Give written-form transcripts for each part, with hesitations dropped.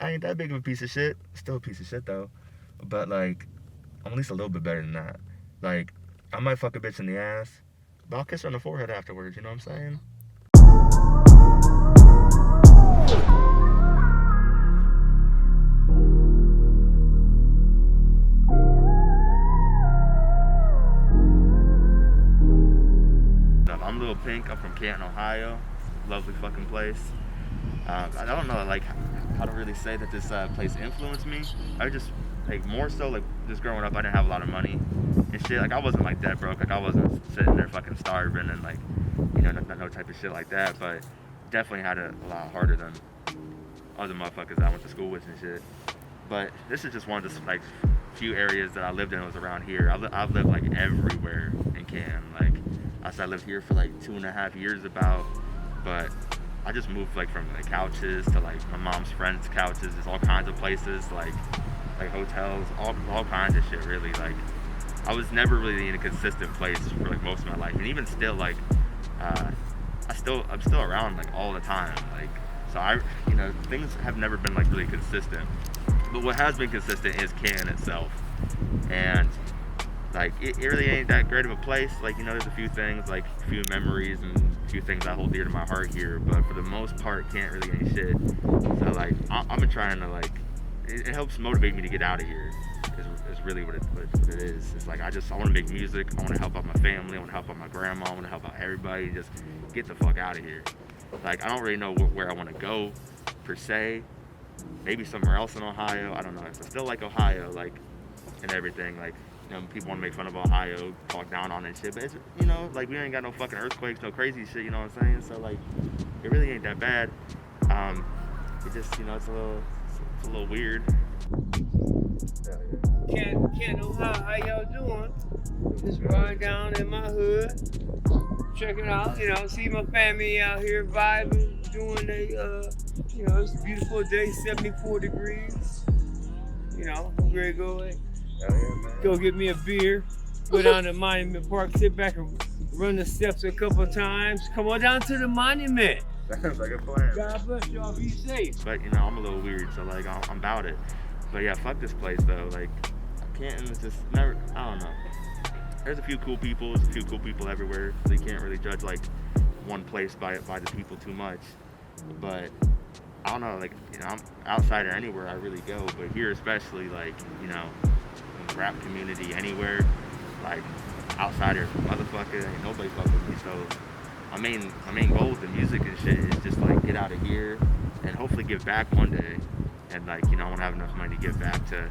I ain't that big of a piece of shit. Still a piece of shit though. But like, I'm at least a little bit better than that. Like, I might fuck a bitch in the ass, but I'll kiss her on the forehead afterwards, you know what I'm saying? I'm Lil Pink. I'm from Canton, Ohio. Lovely fucking place. I don't know, like, how to really say that this place influenced me. I just, like, more so, like, just growing up, I didn't have a lot of money and shit. Like, I wasn't, like, that broke. Like, I wasn't sitting there fucking starving and, like, you know, no type of shit like that. But definitely had it a lot harder than other motherfuckers I went to school with and shit. But this is just one of the, like, few areas that I lived in was around here. I've lived, like, everywhere in Canton. Like, I lived here for, like, 2.5 years about, but I just moved like from the couches to like my mom's friends' couches. There's all kinds of places, like hotels, all kinds of shit. Really, like I was never really in a consistent place for like most of my life, and even still, like I'm still around like all the time. Like so, things have never been like really consistent. But what has been consistent is Canton itself, and like it really ain't that great of a place. Like, you know, there's a few things, like a few memories and a few things I hold dear to my heart here, but for the most part can't really ain't shit. So like I've been trying to like it helps motivate me to get out of here is really what it is. It's like I want to make music, I want to help out my family, I want to help out my grandma, I want to help out everybody, just get the fuck out of here. Like I don't really know where I want to go per se. Maybe somewhere else in Ohio, I don't know. I still like Ohio, like, and everything, like, you know, people want to make fun of Ohio, talk down on it and shit, but it's, you know, like, we ain't got no fucking earthquakes, no crazy shit, you know what I'm saying? So, like, it really ain't that bad. It just, you know, it's a little weird. Canton, Ohio, how y'all doing? Just riding down in my hood, checking out, you know, see my family out here vibing, doing you know, it's a beautiful day, 74 degrees. You know, I'm ready to go. Go get me a beer, go down to Monument Park, sit back and run the steps a couple times. Come on down to the monument. Sounds like a plan. God bless y'all, be safe. But, you know, I'm a little weird, so, like, I'm about it. But, yeah, fuck this place, though. Like, Canton is just never, I don't know. There's a few cool people everywhere, so you can't really judge, like, one place by the people too much. But I don't know, like, you know, I'm outsider anywhere I really go, but here especially, like, you know, in the rap community anywhere, like, outsider motherfucker, ain't nobody fuck with me. So my main goal with the music and shit is just like get out of here and hopefully give back one day. And like, you know, I want to have enough money to give back to,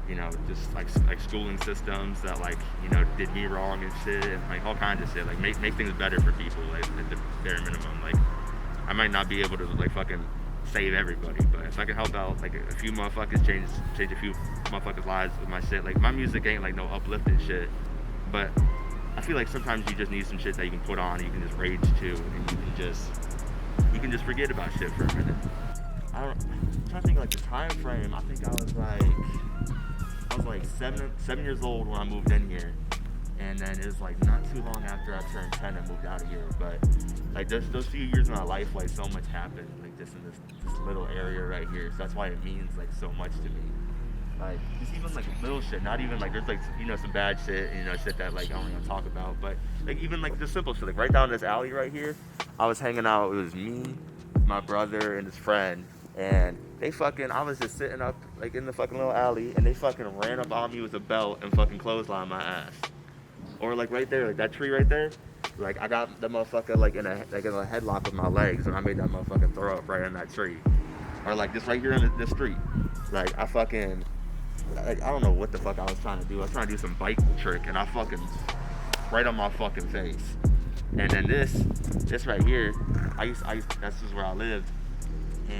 you know, just like schooling systems that, like, you know, did me wrong and shit, and like all kinds of shit, like make things better for people, like at the bare minimum. Like I might not be able to like fucking save everybody, but if I can help out like a few motherfuckers, change a few motherfuckers' lives with my shit. Like my music ain't like no uplifting shit, but I feel like sometimes you just need some shit that you can put on and you can just rage to, and you can just forget about shit for a minute. I'm trying to think like the time frame. I think I was like 7 years old when I moved in here, and then it was like not too long after I turned 10 and moved out of here. But like those few years of my life, like so much happened, like just in this little area right here. So that's why it means like so much to me. Like just even like little shit, not even like there's like, you know, some bad shit, you know, shit that like I don't even talk about, but like even like the simple shit, like right down this alley right here, I was hanging out. It was me, my brother, and his friend. And I was just sitting up like in the fucking little alley, and they fucking ran up on me with a belt and fucking clotheslined my ass. Or like right there, like that tree right there, like I got the motherfucker like in a headlock with my legs, and I made that motherfucker throw up right in that tree. Or like just right here in the street, like I don't know what the fuck I was trying to do. I was trying to do some bike trick, and I fucking right on my fucking face. And then this right here, that's just where I lived.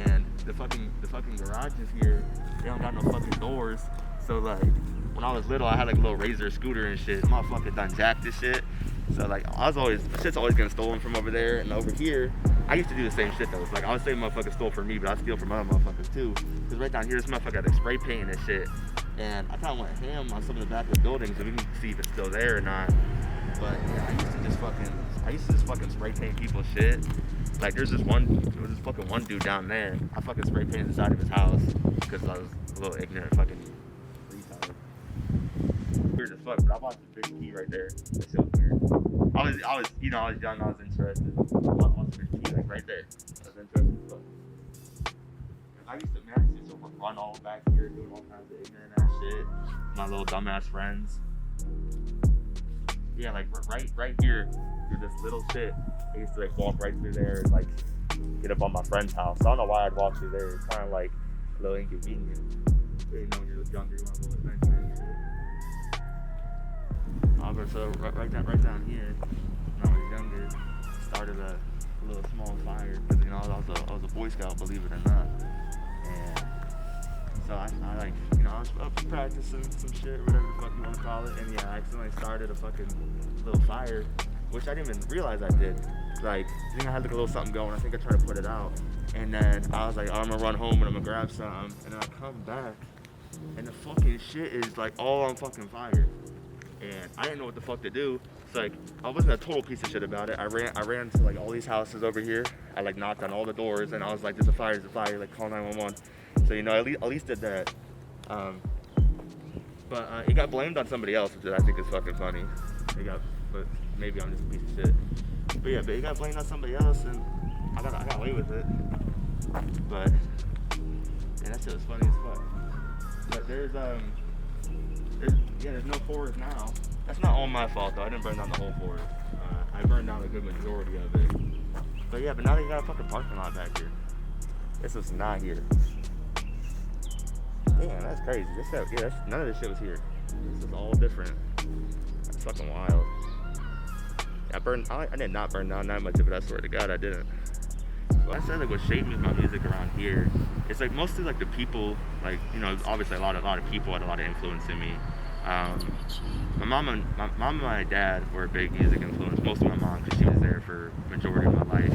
And the fucking garages here, they don't got no fucking doors. So like when I was little, I had like a little Razor scooter and shit. Motherfucker done jacked this shit. So like shit's always getting stolen from over there. And over here, I used to do the same shit though. It's like I would say motherfuckers stole from me, but I steal from other motherfuckers too. Cause right down here, this motherfucker got like spray paint and shit. And I kinda went ham on some of the back of the buildings, so we can see if it's still there or not. But yeah, I used to just fucking spray paint people's shit. Like there was this fucking one dude down there. I fucking spray painted the side of his house. because I was a little ignorant fucking retard. Weird as fuck, but I watched the big T right there. That shit was weird. I was young, I was interested. I watched the big T like right there. I was interested as fuck. I used to run all back here doing all kinds of ignorant ass shit. My little dumbass friends. Yeah, like right here, through this little shit. I used to like walk right through there and like get up on my friend's house. I don't know why I'd walk through there. It's kind of like a little inconvenient. You know, when you're younger, you want a little adventure and shit. But so right down here, when I was younger, started a little small fire because, you know, I was a Boy Scout, believe it or not. And so I like, you know, I was up practicing some shit, whatever the fuck you want to call it, and yeah, I accidentally started a fucking little fire, which I didn't even realize I did. Like, I think I had like a little something going. I think I tried to put it out, and then I was like, oh, I'm gonna run home and I'm gonna grab something, and then I come back, and the fucking shit is like all on fucking fire, and I didn't know what the fuck to do. It's like, I wasn't a total piece of shit about it. I ran to like all these houses over here. I like knocked on all the doors, and I was like, there's a fire, like call 911. So, you know, at least did that. But it got blamed on somebody else, which I think is fucking funny. But maybe I'm just a piece of shit. But yeah, it got blamed on somebody else, and I got away with it. But yeah, that shit was funny as fuck. But there's no forest now. That's not all my fault though. I didn't burn down the whole forest. I burned down a good majority of it. But yeah, but now they got a fucking parking lot back here. This was not here. Damn, that's crazy. None of this shit was here. This is all different. That's fucking wild. I did not burn down that much of it, I swear to God I didn't. But I said like what shaped me my music around here, it's like mostly like the people, like, you know, obviously a lot of people had a lot of influence in me. My mom and my dad were a big music influence, mostly my mom because she was there for the majority of my life.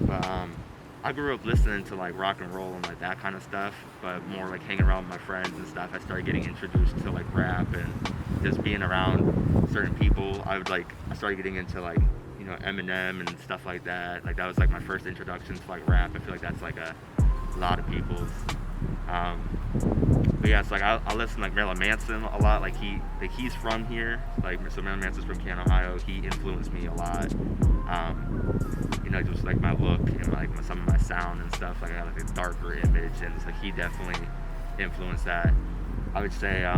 But I grew up listening to like rock and roll and like that kind of stuff, but more like hanging around with my friends and stuff. I started getting introduced to like rap and just being around certain people. I started getting into like, you know, Eminem and stuff like that. Like that was like my first introduction to like rap. I feel like that's like a lot of people's. But yeah, it's like I listen to like Marilyn Manson a lot. Like he's from here. Like, so Marilyn Manson's from Canton, Ohio. He influenced me a lot. You know, just like my look and like some of my sound and stuff. Like I got like a darker image, and it's like he definitely influenced that. I would say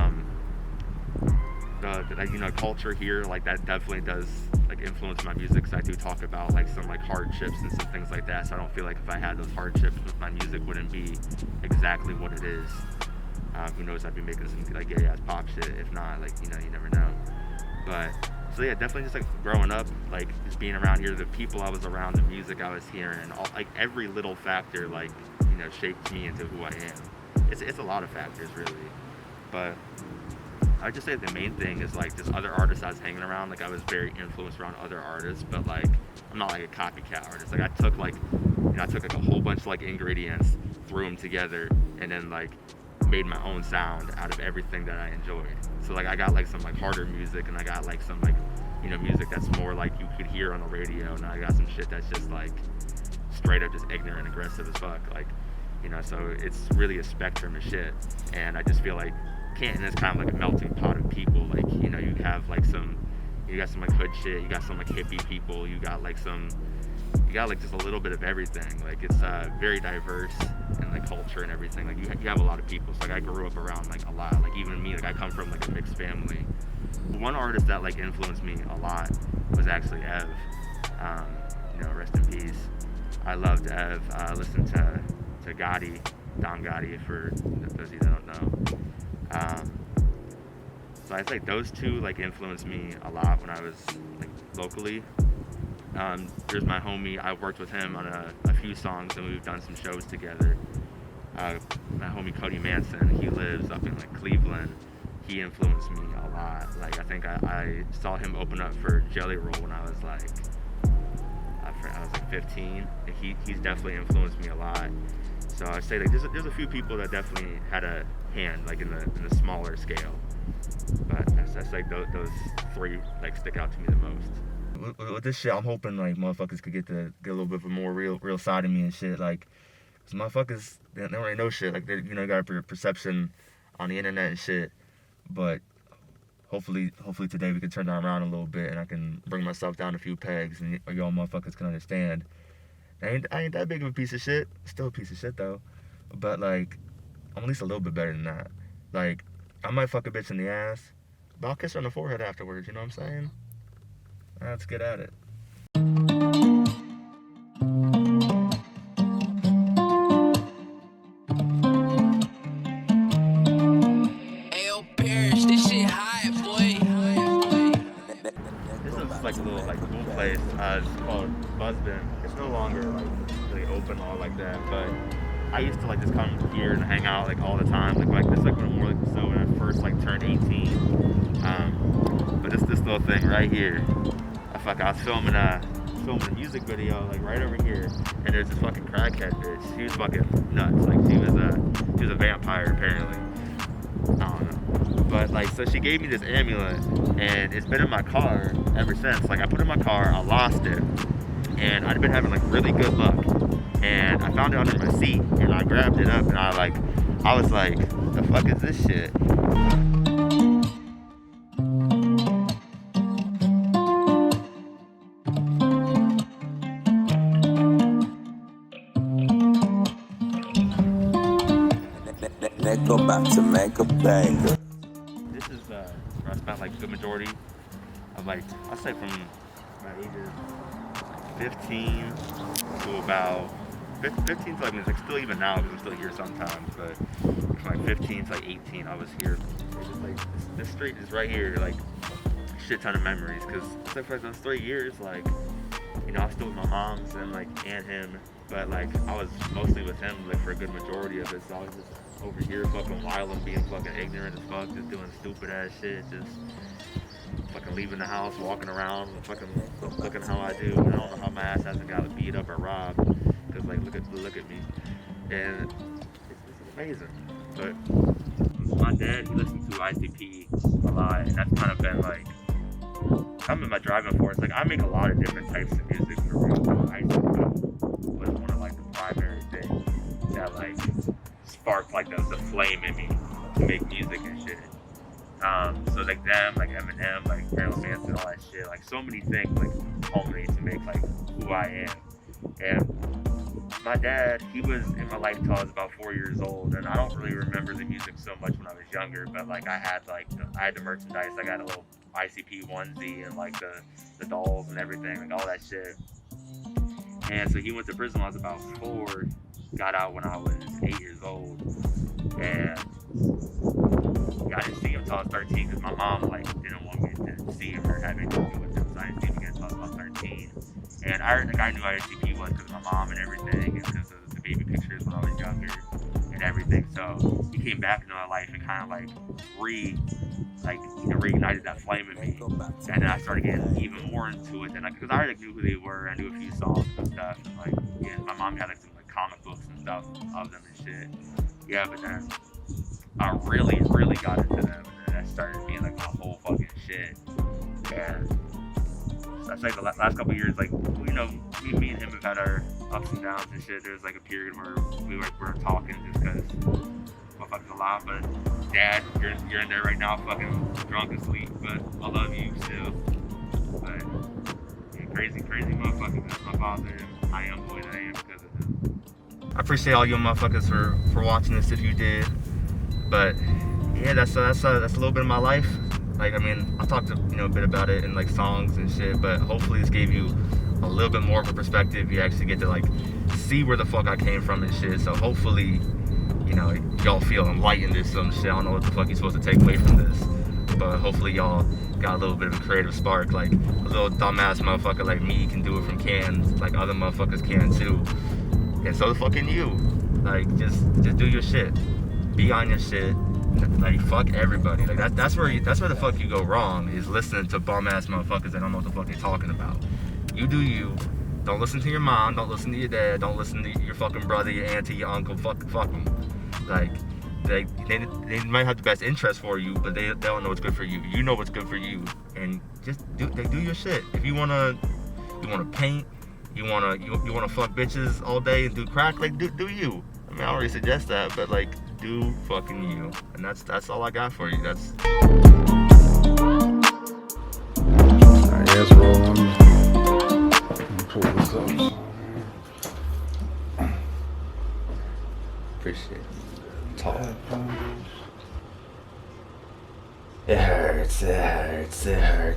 the you know, culture here, like that definitely does like influence my music, because I do talk about like some like hardships and some things like that. So I don't feel like if I had those hardships, my music wouldn't be exactly what it is. Who knows, I'd be making some like gay ass pop shit. If not, like, you know, you never know. But so yeah, definitely just like growing up, like just being around here, the people I was around, the music I was hearing, and all, like every little factor, like, you know, shaped me into who I am. It's a lot of factors really, but I would just say the main thing is like just other artists I was hanging around. Like I was very influenced around other artists, but like I'm not like a copycat artist. Like I took like a whole bunch of like ingredients, threw them together, and then like made my own sound out of everything that I enjoyed. So like I got like some like harder music, and I got like some like, you know, music that's more like you could hear on the radio, and I got some shit that's just like straight up just ignorant, aggressive as fuck. Like, you know, so it's really a spectrum of shit. And I just feel like Canton is kind of like a melting pot of people. Like, you know, you got some like hood shit, you got some like hippie people, you got like just a little bit of everything. Like it's very diverse in like culture and everything. Like you have a lot of people. So like I grew up around like a lot. Like even me, like I come from like a mixed family. One artist that like influenced me a lot was actually Ev. You know, rest in peace. I loved Ev. Listened to Gotti, Don Gotti, for those of you that don't know. So I think those two like influenced me a lot when I was like locally. There's my homie, I worked with him on a few songs, and we've done some shows together. My homie Cody Manson, he lives up in like Cleveland. He influenced me a lot. Like I think I saw him open up for Jelly Roll when I was like 15. And he's definitely influenced me a lot. So I'd say like there's a few people that definitely had a hand like in the smaller scale. But that's like those three like stick out to me the most. With this shit, I'm hoping like motherfuckers could get a little bit of a more real side of me and shit. Like, Cause motherfuckers, they don't really know shit. Like, they, you know, got a perception on the internet and shit. But hopefully today we can turn that around a little bit and I can bring myself down a few pegs and y'all motherfuckers can understand. I ain't that big of a piece of shit. Still a piece of shit though. But like, I'm at least a little bit better than that. Like, I might fuck a bitch in the ass, but I'll kiss her on the forehead afterwards, you know what I'm saying? Let's get at it. This is like a little like cool place. It's called Buzzbin. It's no longer like really open all like that, but I used to like just come here and hang out like all the time. Like this like when I'm more like so when I first like turned 18. But this little thing right here. I was filming a music video like right over here, and there's this fucking crackhead bitch. She was fucking nuts. Like she was a vampire apparently. I don't know. But like, so she gave me this amulet, and it's been in my car ever since. Like I put it in my car, I lost it, and I'd been having like really good luck. And I found it under my seat, and I grabbed it up, and I was like, the fuck is this shit? Go back to make a banger. This is where I spent like the majority of like, I'll say from my ages 15 to about 15 to like still even now because I'm still here sometimes, but from like 15 to like 18 I was here. It's just like this street is right here, like a shit ton of memories because except for those 3 years, like, you know, I was still with my moms and like and him, but like I was mostly with him like for a good majority of it, so I was just over here fucking wild and being fucking ignorant as fuck, just doing stupid ass shit, just fucking leaving the house, walking around, fucking looking how I do. And I don't know how my ass hasn't got beat up or robbed, because like look at me, and it's amazing. But my dad, he listens to ICP a lot, and that's kind of been like I'm in my driving force. Like I make a lot of different types of music for real. ICP was one of like the primary things that like sparked like the flame in me to make music and shit. So like them, like Eminem, like Marilyn Manson, all that shit, like so many things like culminate to make like who I am. And my dad, he was in my life till I was about 4 years old, and I don't really remember the music so much when I was younger, but like I had the merchandise. I got a little ICP onesie and like the dolls and everything, like all that shit. And so he went to prison when I was about 4, got out when I was 8 years old, and I didn't see him until I was 13 because my mom like didn't want me to see him or have anything to do with him, so I didn't see him again until I was about 13. And I knew what ICP was because of my mom and everything, and because of the baby pictures when I was younger and everything. So he came back into my life and kind of like reignited that flame in me, and then I started getting even more into it. And because I already knew who they were, I knew a few songs and stuff. And like, yeah, my mom had like some like comic books and stuff of them and shit. Yeah, but then I really got into them, and then that started being like my whole fucking shit. And so I say the last couple of years, like, you know, me and him have had our ups and downs and shit. There was like a period where we weren't talking just because motherfuckers a lot. But Dad, you're in there right now, fucking drunk asleep. But I love you still. But yeah, crazy motherfuckers. That's my father, and I am the way that I am because of him. I appreciate all you motherfuckers for watching this if you did. But yeah, that's a little bit of my life. Like, I mean, I talked a bit about it in like songs and shit, but hopefully this gave you a little bit more of a perspective. You actually get to like see where the fuck I came from and shit. So hopefully, y'all feel enlightened or some shit. I don't know what the fuck you're supposed to take away from this, but hopefully y'all got a little bit of a creative spark. Like a little dumbass motherfucker like me can do it from cans, like other motherfuckers can too. And so fucking you. Like just do your shit. Be on your shit. Like fuck everybody. Like that's where the fuck you go wrong, is listening to bum ass motherfuckers that don't know what the fuck they're talking about. You do you. Don't listen to your mom. Don't listen to your dad. Don't listen to your fucking brother, your auntie, your uncle. Fuck them. Like they might have the best interest for you, but they don't know what's good for you. You know what's good for you, and just do your shit. If you wanna paint, you wanna fuck bitches all day and do crack, like do you. I mean, I already suggest that, but like do fucking you. And that's all I got for you. That's Alright, let's roll on. Pull this up. appreciate it. Tall. It hurts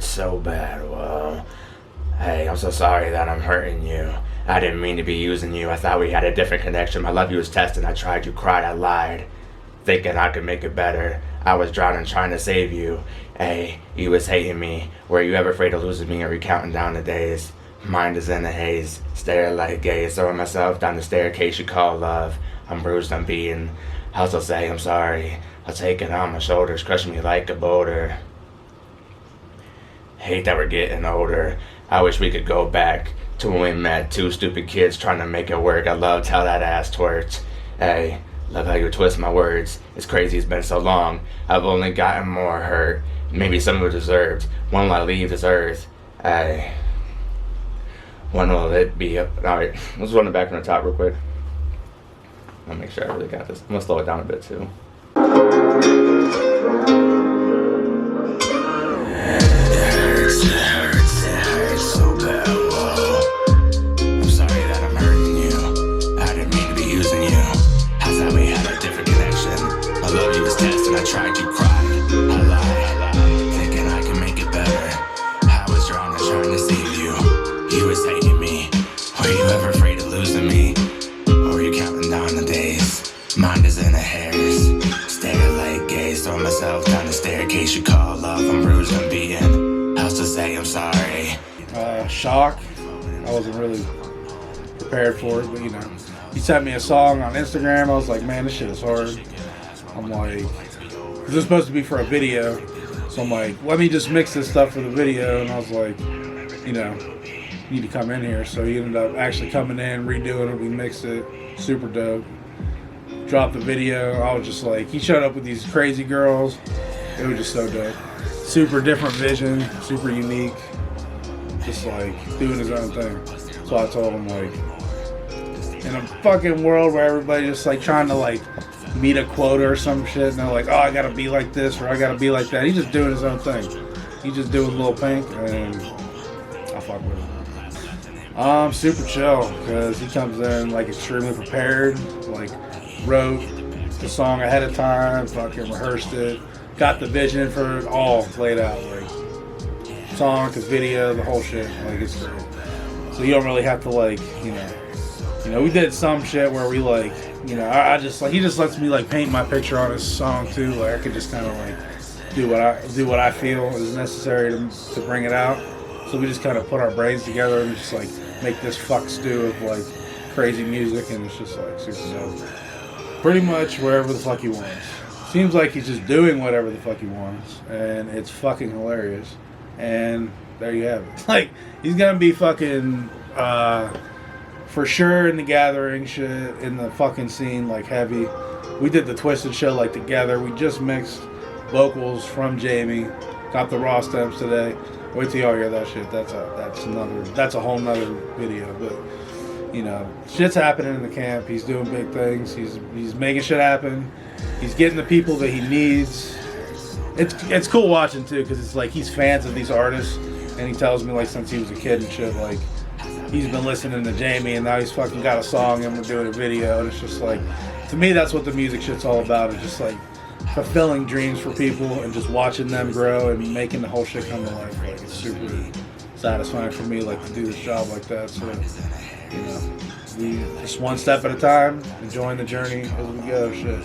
so bad. Well, hey, I'm so sorry that I'm hurting you. I didn't mean to be using you. I thought we had a different connection. My love you was tested. I tried, you cried, I lied, thinking I could make it better. I was drowning trying to save you. Hey, you was hating me. Were you ever afraid of losing me? Or you counting down the days? Mind is in a haze, stare like gaze, throwing myself down the staircase you call love. I'm bruised, I'm beaten. I'll still say I'm sorry. I'll take it on my shoulders, crushing me like a boulder. Hate that we're getting older. I wish we could go back to when we met, two stupid kids trying to make it work. I loved how that ass twerked. Hey, love how you twist my words. It's crazy, it's been so long. I've only gotten more hurt. Maybe some who deserved. When will I leave this earth? Hey, when will it be up? Alright, let's run it back from the top real quick. I'll make sure I really got this. I'm gonna slow it down a bit too. It hurts so bad. Whoa. I'm sorry that I'm hurting you. I didn't mean to be using you. I thought we had a different connection. My love you was tested. I tried, you cried, I lied, thinking I can make it better. I was drowning trying to save you. You was hating me. Were you ever afraid of losing me? Or were you counting down the days? Mind is in the hairs. Stare like gaze, throw myself down the staircase you call love. I'm bruised, I'm beaten. I'll still say I'm sorry. Shock. I wasn't really prepared for it, but you know, he sent me a song on Instagram. I was like, man, this shit is hard. I'm like, this is supposed to be for a video, so I'm like, let me just mix this stuff for the video. And I was like, you know, you need to come in here. So he ended up actually coming in, redoing it. We mixed it, super dope. Dropped the video. I was just like, he showed up with these crazy girls. It was just so dope. Super different vision, super unique. Just like doing his own thing. So I told him, like, in a fucking world where everybody just like trying to like meet a quota or some shit, and they're like, oh, I gotta be like this or I gotta be like that. He's just doing his own thing. He's just doing Lil Pink, and I fuck with him. Super chill, because he comes in like extremely prepared, like wrote the song ahead of time, fucking rehearsed it, got the vision for it all laid out, like song, his video, the whole shit, like it's great. So you don't really have to like, you know, we did some shit where we like, you know, I just like, he just lets me like paint my picture on his song too, like I could just kind of like do what I feel is necessary to bring it out. So we just kind of put our brains together and just like make this fuck stew of like crazy music, and it's just like super dope. Pretty much wherever the fuck he wants. Seems like he's just doing whatever the fuck he wants, and it's fucking hilarious. And there you have it. Like, he's gonna be fucking for sure in the gathering shit, in the fucking scene, like heavy. We did the Twisted show like together. We just mixed vocals from Jamie. Got the raw stems today. Wait till y'all hear that shit. That's a whole nother video. But you know, shit's happening in the camp. He's doing big things. He's making shit happen. He's getting the people that he needs. It's cool watching too, because it's like he's fans of these artists, and he tells me like since he was a kid and shit, like he's been listening to Jamie, and now he's fucking got a song and we're doing a video, and it's just like, to me that's what the music shit's all about. It's just like fulfilling dreams for people and just watching them grow and making the whole shit come to life. Like it's super satisfying for me, like to do this job like that. So you know, we just one step at a time, enjoying the journey as we go. Shit.